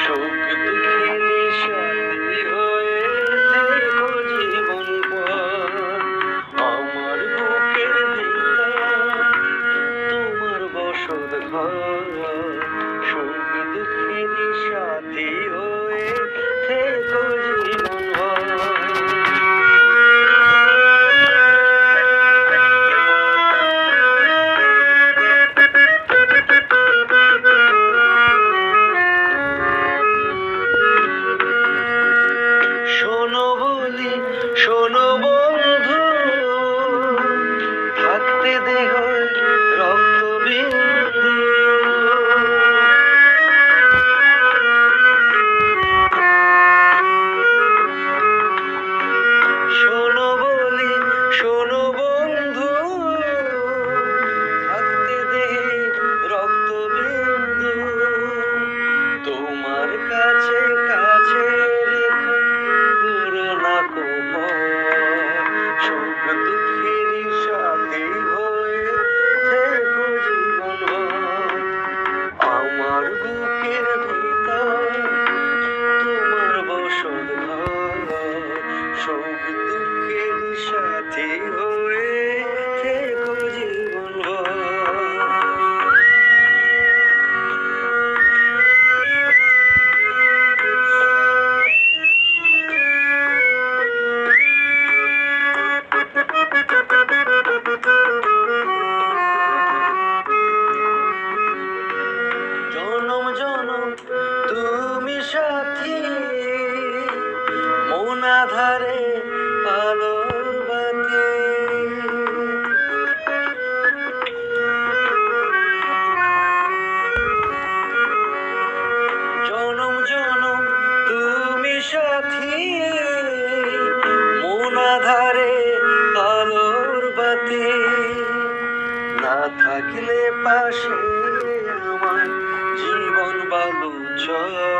সুখ দুঃখের সাথী হয়ে থেকো জীবন ভর। আমার বুকের ভিতর তোমার বসত ঘর। সুখ দুঃখের সাথী হয়ে থেকো জীবন ভর। শোনো বলি শোনো বন্ধু, থাকতে দেহ রক্তবিন্দু। শোনো বলি শোনো বন্ধু, থাকতে দেহে রক্তবিন্দু। তোমার কাছে কাছে রেখো করোনা কোমল। সুখ দুঃখের সাথী হয়ে থেকো জীবন ভর। আমার বুকের ভিতর তোমার বসত ঘর। সুখ দুঃখের সাথী হয়ে থেকো জীবন ভর। জনম জনম তুমি সাথী, মন আধারে আলোর বাতি। জনম জনম তুমি সাথী, মন আধারে আলোর বাতি। না থাকলে পাশে আমার জীবন বালুচর।